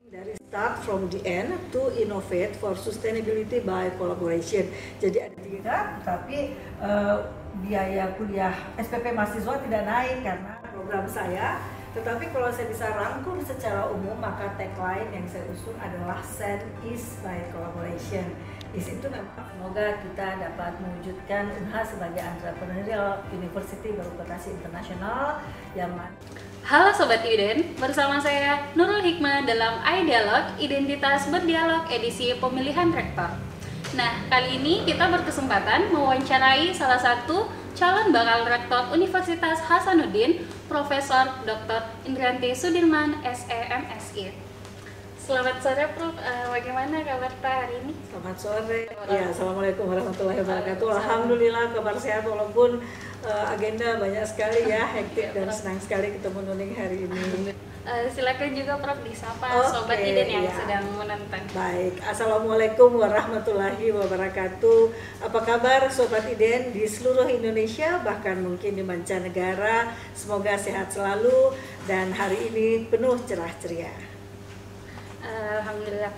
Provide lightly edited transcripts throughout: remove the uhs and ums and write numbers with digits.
Dari start from the end to innovate for sustainability by collaboration. Jadi ada tiga, tapi biaya kuliah SPP mahasiswa tidak naik karena program saya. Tetapi kalau saya bisa rangkum secara umum, maka tagline yang saya usung adalah Send is by collaboration. Di situ memang semoga kita dapat mewujudkan Unhas sebagai entrepreneurial university berreputasi internasional yang Halo Sobat IDEN, bersama saya Nurul Hikmah dalam iDialog, Identitas Berdialog edisi pemilihan rektor. Nah, kali ini kita berkesempatan mewawancarai salah satu calon bakal rektor Universitas Hasanuddin, Profesor Dr. Indrianti Sudirman, SEMSI. Selamat sore Prof, bagaimana kabar Pak hari ini? Selamat sore. Ya, Assalamualaikum warahmatullahi wabarakatuh. Alhamdulillah kabar sehat walaupun agenda banyak sekali ya, hektik dan senang sekali ketemu Nuning hari ini. Silakan juga Prof disapa Sobat IDEN yang sedang menonton. Baik, Assalamualaikum warahmatullahi wabarakatuh. Apa kabar Sobat IDEN di seluruh Indonesia, bahkan mungkin di mancanegara. Semoga sehat selalu dan hari ini penuh cerah ceria. Alhamdulillah.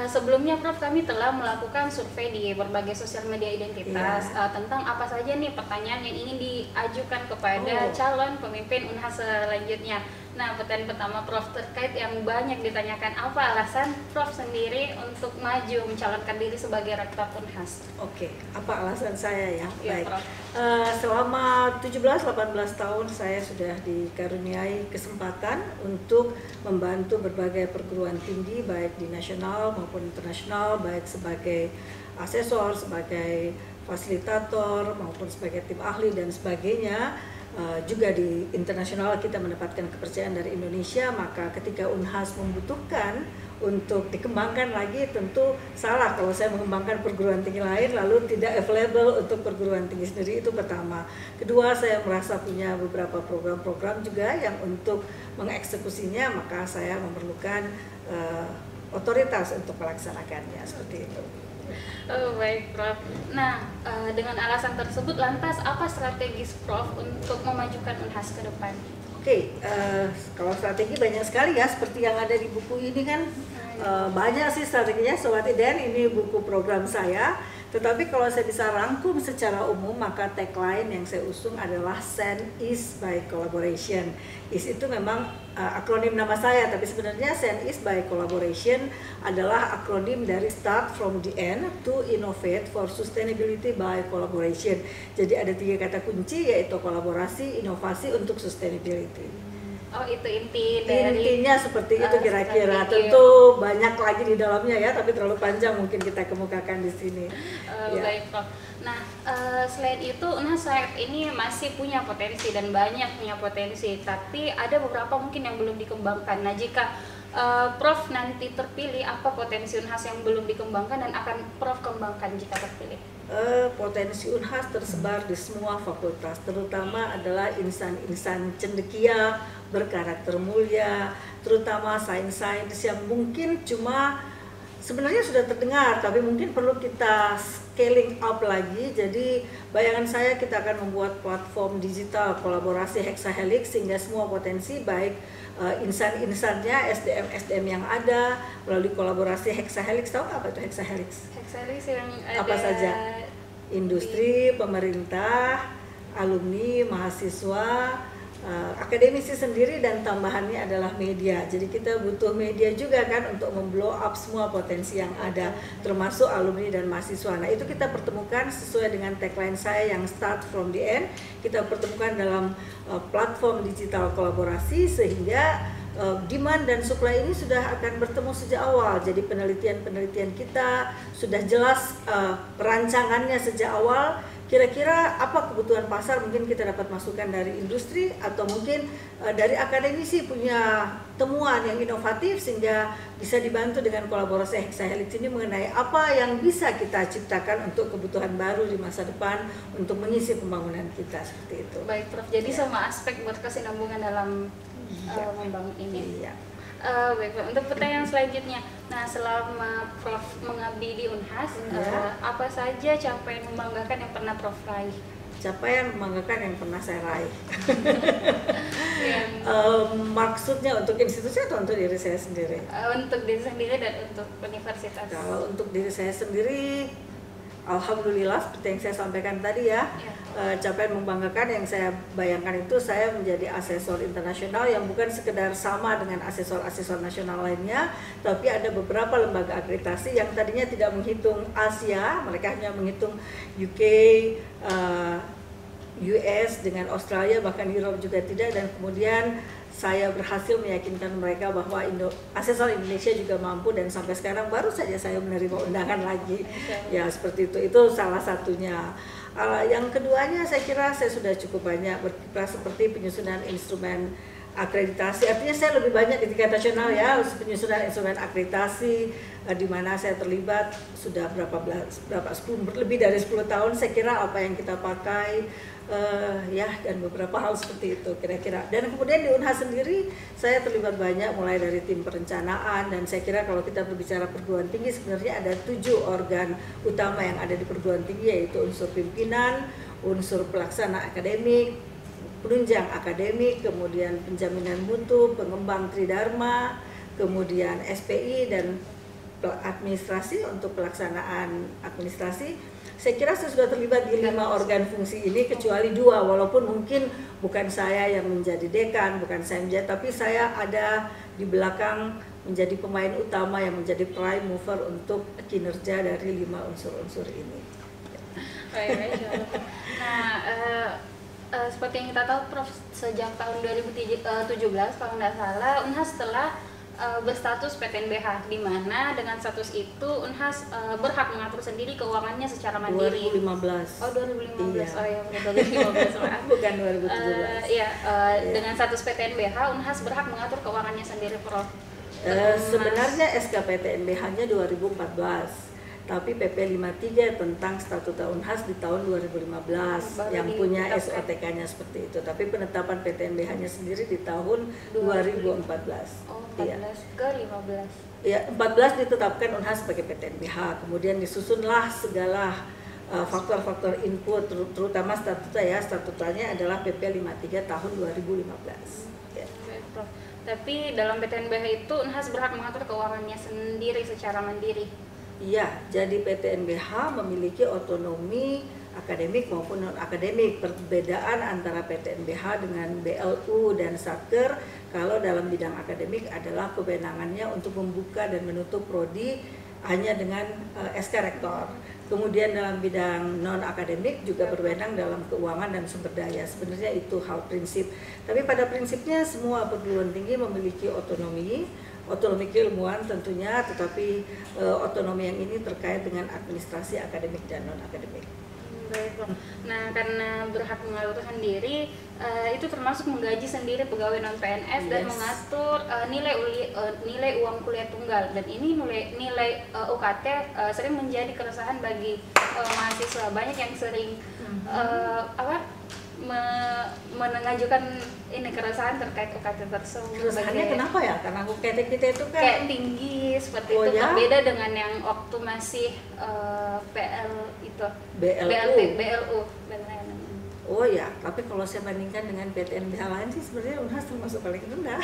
Sebelumnya Prof, kami telah melakukan survei di berbagai sosial media identitas tentang apa saja nih pertanyaan yang ingin diajukan kepada calon pemimpin Unhas selanjutnya. Nah, pertanyaan pertama Prof terkait yang banyak ditanyakan, apa alasan Prof sendiri untuk maju mencalonkan diri sebagai rektor Unhas? Oke, apa alasan saya ya? Ya, baik. Prof. Selama 17-18 tahun saya sudah dikaruniai kesempatan untuk membantu berbagai perguruan tinggi baik di nasional maupun internasional, baik sebagai asesor, sebagai fasilitator maupun sebagai tim ahli dan sebagainya. Juga di internasional kita mendapatkan kepercayaan dari Indonesia, maka ketika Unhas membutuhkan untuk dikembangkan lagi, tentu salah kalau saya mengembangkan perguruan tinggi lain lalu tidak available untuk perguruan tinggi sendiri. Itu pertama. Kedua, saya merasa punya beberapa program-program juga yang untuk mengeksekusinya, maka saya memerlukan otoritas untuk melaksanakannya, seperti itu. Oh, baik Prof. Nah, dengan alasan tersebut lantas apa strategis Prof untuk memajukan Unhas ke depan? Oke, kalau strategi banyak sekali ya, seperti yang ada di buku ini kan banyak sih strateginya Sobat IDEN, ini buku program saya. Tetapi kalau saya bisa rangkum secara umum, maka tagline yang saya usung adalah Send is by collaboration. Is itu memang akronim nama saya, tapi sebenarnya Send is by collaboration adalah akronim dari start from the end to innovate for sustainability by collaboration. Jadi ada tiga kata kunci, yaitu kolaborasi, inovasi untuk sustainability. Oh, itu dari intinya seperti itu kira-kira. Tentu banyak lagi di dalamnya ya, tapi terlalu panjang mungkin kita kemukakan di sini. Baik Prof. Nah, selain itu Unhas saat ini masih punya potensi dan banyak punya potensi, tapi ada beberapa mungkin yang belum dikembangkan. Nah, jika Prof nanti terpilih, apa potensi Unhas yang belum dikembangkan dan akan Prof kembangkan jika terpilih? Potensi Unhas tersebar di semua fakultas, terutama adalah insan-insan cendekia berkarakter mulia, terutama sains-sains yang mungkin cuma sebenarnya sudah terdengar, tapi mungkin perlu kita scaling up lagi. Jadi bayangan saya kita akan membuat platform digital kolaborasi Hexahelix sehingga semua potensi baik insan-insannya, SDM yang ada melalui kolaborasi Hexahelix. Tahu apa itu Hexahelix? Hexahelix yang ada apa saja? Industri, pemerintah, alumni, mahasiswa, akademisi sendiri, dan tambahannya adalah media. Jadi kita butuh media juga kan untuk memblow up semua potensi yang ada, termasuk alumni dan mahasiswa. Nah, itu kita pertemukan sesuai dengan tagline saya yang start from the end. Kita pertemukan dalam platform digital kolaborasi sehingga demand dan supply ini sudah akan bertemu sejak awal. Jadi penelitian-penelitian kita sudah jelas perancangannya sejak awal. Kira-kira apa kebutuhan pasar, mungkin kita dapat masukan dari industri atau mungkin dari akademisi punya temuan yang inovatif sehingga bisa dibantu dengan kolaborasi Hexahelix ini mengenai apa yang bisa kita ciptakan untuk kebutuhan baru di masa depan untuk mengisi pembangunan kita, seperti itu. Baik Prof, jadi semua aspek berkesinambungan dalam membangun ini. Baik Prof, untuk pertanyaan selanjutnya, nah selama Prof mengabdi di Unhas, apa saja capaian membanggakan yang pernah Prof raih? Capaian membanggakan yang pernah saya raih. Maksudnya untuk institusi atau untuk diri saya sendiri? Untuk diri sendiri dan untuk universitas. Kalau untuk diri saya sendiri, alhamdulillah seperti yang saya sampaikan tadi ya, capaian membanggakan yang saya bayangkan itu saya menjadi asesor internasional yang bukan sekedar sama dengan asesor-asesor nasional lainnya, tapi ada beberapa lembaga akreditasi yang tadinya tidak menghitung Asia, mereka hanya menghitung UK, US dengan Australia, bahkan Europe juga tidak, dan kemudian saya berhasil meyakinkan mereka bahwa asesor Indonesia juga mampu, dan sampai sekarang baru saja saya menerima undangan lagi. Ya seperti itu salah satunya. Yang keduanya saya kira saya sudah cukup banyak berkiprah seperti penyusunan instrumen akreditasi, artinya saya lebih banyak di tingkat nasional ya, penyusunan instrumen akreditasi di mana saya terlibat sudah lebih dari 10 tahun saya kira, apa yang kita pakai ya, dan beberapa hal seperti itu kira-kira. Dan kemudian di Unhas sendiri saya terlibat banyak, mulai dari tim perencanaan, dan saya kira kalau kita berbicara perguruan tinggi sebenarnya ada 7 organ utama yang ada di perguruan tinggi, yaitu unsur pimpinan, unsur pelaksana akademik, penunjang akademik, kemudian penjaminan mutu, pengembang tridharma, kemudian SPI, dan administrasi untuk pelaksanaan administrasi. Saya kira saya sudah terlibat di 5 organ fungsi ini, kecuali 2, walaupun mungkin bukan saya yang menjadi dekan, bukan saya menjadi, tapi saya ada di belakang menjadi pemain utama yang menjadi prime mover untuk kinerja dari 5 unsur-unsur ini. Nah, seperti yang kita tahu Prof, sejak tahun 2017 kalau nggak salah Unhas telah berstatus PTNBH, di mana dengan status itu Unhas berhak mengatur sendiri keuangannya secara mandiri. 2015. Oh 2015. Iya. Oh ya benar 2015. Bukan 2017. Iya, dengan status PTNBH Unhas berhak mengatur keuangannya sendiri, Prof. Sebenarnya SK PTNBH-nya 2014. Tapi PP 53 tentang statuta Unhas di tahun 2015 yang punya SOTK-nya seperti itu. Tapi penetapan PTNBH-nya sendiri di tahun 2014. Oh, 14 ke 15. Ya, 14 ditetapkan Unhas sebagai PTNBH. Kemudian disusunlah segala faktor-faktor input, terutama statuta ya. Statutanya adalah PP 53 tahun 2015. Ya. Baik, Prof. Tapi dalam PTNBH itu Unhas berhak mengatur keuangannya sendiri secara mandiri. Iya, jadi PTNBH memiliki otonomi akademik maupun non-akademik. Perbedaan antara PTNBH dengan BLU dan Satker, kalau dalam bidang akademik adalah kewenangannya untuk membuka dan menutup prodi hanya dengan SK Rektor. Kemudian dalam bidang non-akademik juga berwenang dalam keuangan dan sumber daya. Sebenarnya itu hal prinsip. Tapi pada prinsipnya semua perguruan tinggi memiliki otonomi keilmuan tentunya, tetapi otonomi yang ini terkait dengan administrasi akademik dan non-akademik. Baik, Prof. Nah, karena berhak mengatur sendiri, itu termasuk menggaji sendiri pegawai non-PNS dan mengatur nilai uang kuliah tunggal. Dan ini nilai UKT sering menjadi keresahan bagi mahasiswa. Banyak yang sering mengajukan ini keresahan terkait UKT tersebut. Keresahannya kenapa ya? Karena UKT kita itu kan kayak tinggi seperti itu, ya? Beda dengan yang waktu masih PL itu BLU. Oh ya, tapi kalau saya bandingkan dengan PTNBH lain sih sebenarnya Unhas termasuk paling rendah.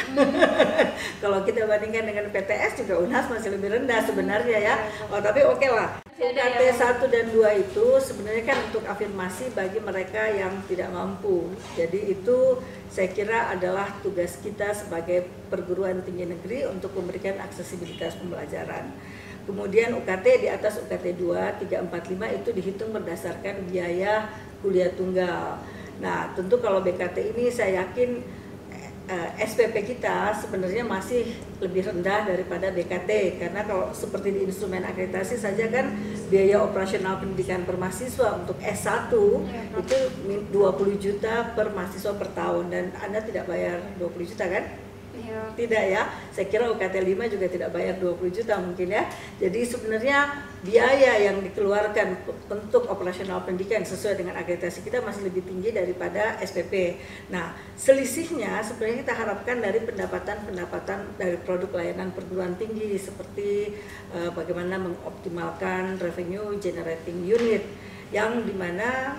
Kalau kita bandingkan dengan PTS juga Unhas masih lebih rendah sebenarnya ya. Oh tapi oke lah. UKT 1 dan 2 itu sebenarnya kan untuk afirmasi bagi mereka yang tidak mampu. Jadi itu saya kira adalah tugas kita sebagai perguruan tinggi negeri untuk memberikan aksesibilitas pembelajaran. Kemudian UKT di atas UKT 2, 3, 4, 5 itu dihitung berdasarkan biaya kuliah tunggal. Nah tentu kalau BKT ini saya yakin SPP kita sebenarnya masih lebih rendah daripada BKT, karena kalau seperti di instrumen akreditasi saja kan biaya operasional pendidikan per mahasiswa untuk S1 itu 20 juta per mahasiswa per tahun, dan Anda tidak bayar 20 juta kan? Tidak ya, saya kira UKT 5 juga tidak bayar 20 juta mungkin ya. Jadi sebenarnya biaya yang dikeluarkan untuk operasional pendidikan sesuai dengan akreditasi kita masih lebih tinggi daripada SPP. Nah, selisihnya sebenarnya kita harapkan dari pendapatan dari produk layanan perguruan tinggi, seperti bagaimana mengoptimalkan revenue generating unit, yang dimana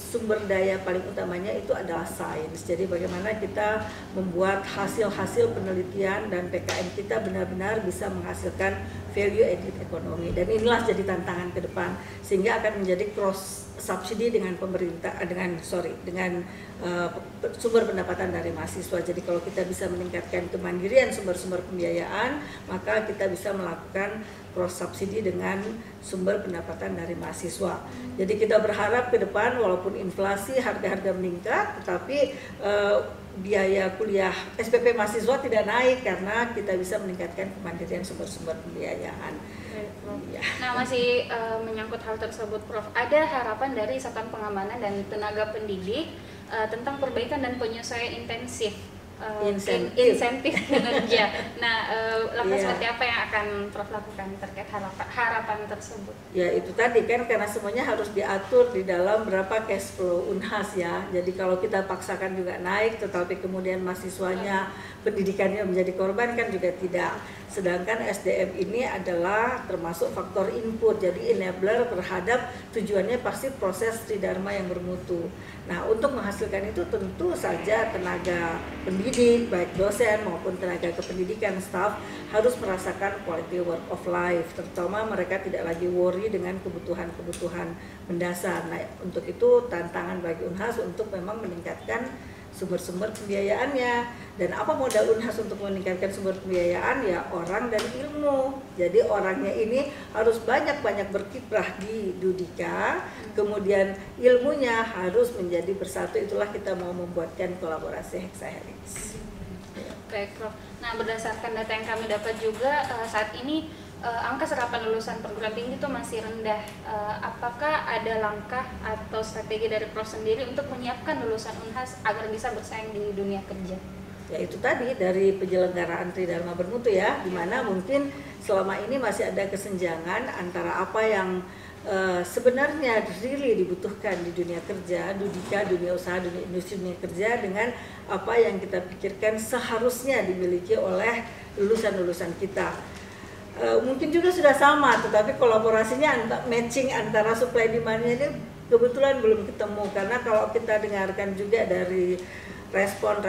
sumber daya paling utamanya itu adalah sains. Jadi bagaimana kita membuat hasil-hasil penelitian dan PKN kita benar-benar bisa menghasilkan value added ekonomi. Dan inilah jadi tantangan ke depan, sehingga akan menjadi cross subsidi dengan pemerintah dengan sumber pendapatan dari mahasiswa. Jadi kalau kita bisa meningkatkan kemandirian sumber-sumber pembiayaan, maka kita bisa melakukan cross subsidi dengan sumber pendapatan dari mahasiswa. Jadi kita berharap ke depan walaupun inflasi, harga-harga meningkat, tetapi biaya kuliah SPP mahasiswa tidak naik karena kita bisa meningkatkan kemandirian sumber-sumber pembiayaan. Ya. Nah, masih menyangkut hal tersebut, Prof. Ada harapan dari Satuan Pengamanan dan Tenaga Pendidik tentang perbaikan dan penyesuaian insentif kinerja. Nah, langkah seperti apa yang akan Prof lakukan terkait harapan tersebut? Ya itu tadi kan, karena semuanya harus diatur di dalam berapa cash flow Unhas ya. Jadi kalau kita paksakan juga naik, tetapi kemudian mahasiswanya pendidikannya menjadi korban kan juga tidak. Sedangkan SDM ini adalah termasuk faktor input, jadi enabler terhadap tujuannya pasti proses tridharma yang bermutu. Nah, untuk menghasilkan itu tentu saja tenaga pendidik, baik dosen maupun tenaga kependidikan, staff harus merasakan quality work of life, terutama mereka tidak lagi worry dengan kebutuhan-kebutuhan mendasar. Nah, untuk itu tantangan bagi Unhas untuk memang meningkatkan sumber-sumber pembiayaannya. Dan apa modal Unhas untuk meningkatkan sumber pembiayaan? Ya orang dan ilmu. Jadi orangnya ini harus banyak-banyak berkiprah di Dudika, kemudian ilmunya harus menjadi bersatu. Itulah kita mau membuatkan kolaborasi Hexahelix. Baik, Prof. Nah, berdasarkan data yang kami dapat juga saat ini angka serapan lulusan perguruan tinggi itu masih rendah. Apakah ada langkah atau strategi dari Prof sendiri untuk menyiapkan lulusan Unhas agar bisa bersaing di dunia kerja? Ya itu tadi dari penyelenggaraan tridharma bermutu ya, di mana mungkin selama ini masih ada kesenjangan antara apa yang sebenarnya really dibutuhkan di dunia kerja, Dudika, dunia usaha, dunia industri, dunia kerja, dengan apa yang kita pikirkan seharusnya dimiliki oleh lulusan-lulusan kita. Mungkin juga sudah sama, tetapi kolaborasinya matching antara supply demand-nya ini kebetulan belum ketemu. Karena kalau kita dengarkan juga dari respon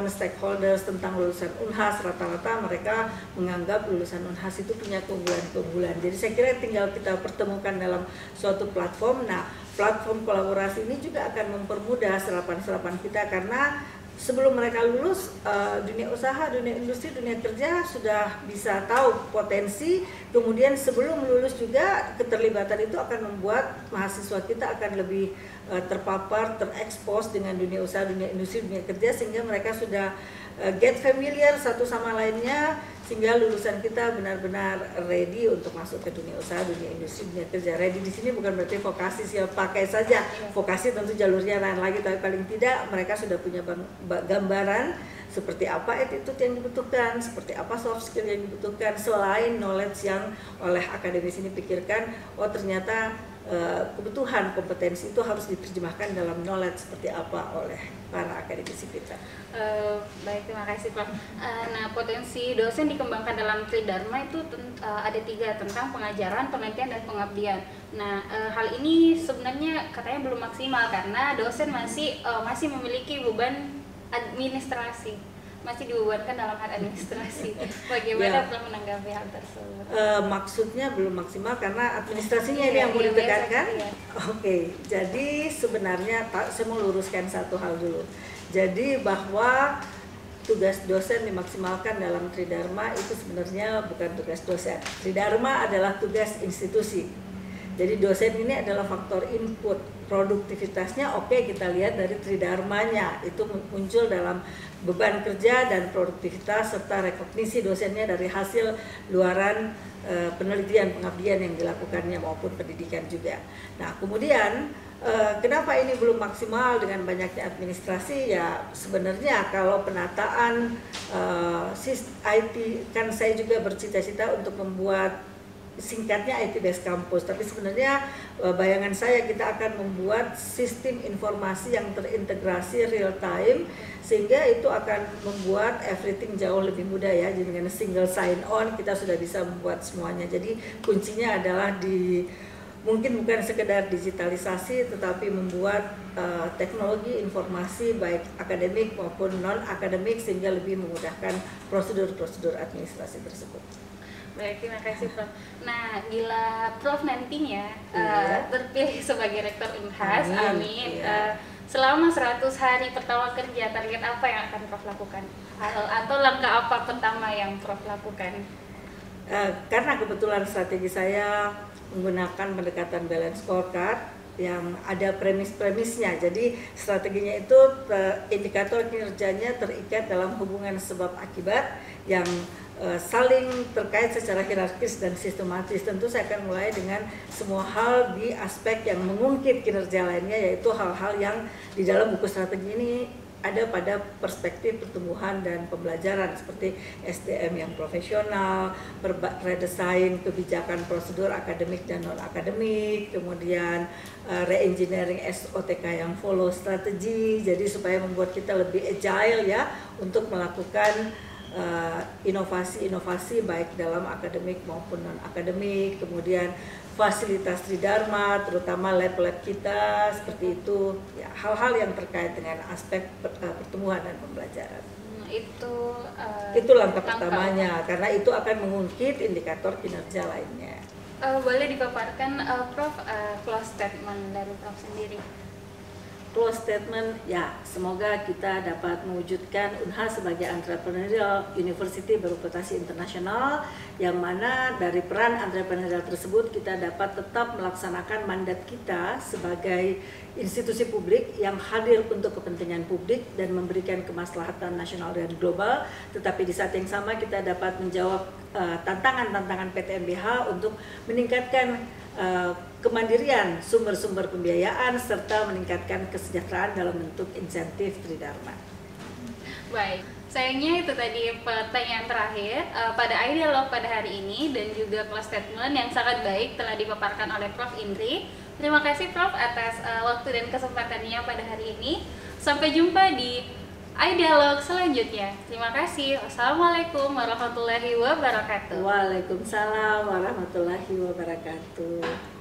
stakeholders tentang lulusan Unhas, rata-rata mereka menganggap lulusan Unhas itu punya keunggulan-keunggulan. Jadi saya kira tinggal kita pertemukan dalam suatu platform. Nah, platform kolaborasi ini juga akan mempermudah serapan-serapan kita, karena sebelum mereka lulus, dunia usaha, dunia industri, dunia kerja sudah bisa tahu potensi. Kemudian sebelum lulus juga keterlibatan itu akan membuat mahasiswa kita akan lebih terpapar, terekspos dengan dunia usaha, dunia industri, dunia kerja, sehingga mereka sudah get familiar satu sama lainnya, sehingga lulusan kita benar-benar ready untuk masuk ke dunia usaha, dunia industri, dunia kerja. Ready di sini bukan berarti vokasi siap pakai saja. Vokasi tentu jalurnya lain lagi, tapi paling tidak mereka sudah punya gambaran seperti apa attitude yang dibutuhkan, seperti apa soft skill yang dibutuhkan, selain knowledge yang oleh akademis ini pikirkan, oh ternyata kebutuhan kompetensi itu harus diterjemahkan dalam knowledge seperti apa oleh para akademisi kita. Baik, terima kasih, Prof. Nah, potensi dosen dikembangkan dalam tridharma itu ada 3, tentang pengajaran, penelitian, dan pengabdian. Nah, hal ini sebenarnya katanya belum maksimal karena dosen masih memiliki beban administrasi, masih dibebankan dalam hal administrasi. Bagaimana Prof menanggapi hal tersebut? Maksudnya belum maksimal karena administrasinya ini yang mau ditekankan. Oke, jadi sebenarnya saya mau luruskan satu hal dulu. Jadi bahwa tugas dosen dimaksimalkan dalam tridharma itu sebenarnya bukan tugas dosen. Tridharma adalah tugas institusi. Jadi dosen ini adalah faktor input, produktivitasnya kita lihat dari tridharmanya, itu muncul dalam beban kerja dan produktivitas serta rekognisi dosennya dari hasil luaran penelitian pengabdian yang dilakukannya maupun pendidikan juga. Nah, kemudian kenapa ini belum maksimal dengan banyaknya administrasi? Ya sebenarnya kalau penataan IT, kan saya juga bercita-cita untuk membuat singkatnya IT Based Campus, tapi sebenarnya bayangan saya kita akan membuat sistem informasi yang terintegrasi real time, sehingga itu akan membuat everything jauh lebih mudah ya. Jadi dengan single sign on kita sudah bisa membuat semuanya. Jadi kuncinya adalah di mungkin bukan sekedar digitalisasi tetapi membuat teknologi informasi baik akademik maupun non akademik sehingga lebih memudahkan prosedur-prosedur administrasi tersebut. Baik, terima kasih Prof. Nah, bila Prof nantinya terpilih sebagai Rektor Unhas, amin. Selama 100 hari pertama kerja, target apa yang akan Prof lakukan? Atau langkah apa pertama yang Prof lakukan? Karena kebetulan strategi saya menggunakan pendekatan balance scorecard yang ada premis-premisnya, jadi strateginya itu indikator kinerjanya terikat dalam hubungan sebab akibat yang saling terkait secara hierarkis dan sistematis. Tentu saya akan mulai dengan semua hal di aspek yang mengungkit kinerja lainnya, yaitu hal-hal yang di dalam buku strategi ini ada pada perspektif pertumbuhan dan pembelajaran seperti SDM yang profesional, redesign kebijakan prosedur akademik dan non-akademik, kemudian re-engineering SOTK yang follow strategi, jadi supaya membuat kita lebih agile ya untuk melakukan inovasi-inovasi baik dalam akademik maupun non-akademik, kemudian fasilitas Tridharma, terutama lab-lab kita seperti itu, ya, hal-hal yang terkait dengan aspek pertumbuhan dan pembelajaran. Itu langkah pertamanya, karena itu akan mengungkit indikator kinerja lainnya. Boleh dipaparkan Prof close statement dari Prof sendiri? Close statement, ya, semoga kita dapat mewujudkan Unhas sebagai entrepreneurial university berreputasi internasional, yang mana dari peran entrepreneurial tersebut kita dapat tetap melaksanakan mandat kita sebagai institusi publik yang hadir untuk kepentingan publik dan memberikan kemaslahatan nasional dan global, tetapi di saat yang sama kita dapat menjawab tantangan-tantangan PTNBH untuk meningkatkan kemandirian sumber-sumber pembiayaan serta meningkatkan kesejahteraan dalam bentuk insentif Tridharma. Baik, sayangnya itu tadi pertanyaan terakhir pada iDialog pada hari ini, dan juga close statement yang sangat baik telah dipaparkan oleh Prof Indri. Terima kasih Prof atas waktu dan kesempatannya pada hari ini. Sampai jumpa di iDialog selanjutnya. Terima kasih. Wassalamualaikum warahmatullahi wabarakatuh. Waalaikumsalam warahmatullahi wabarakatuh.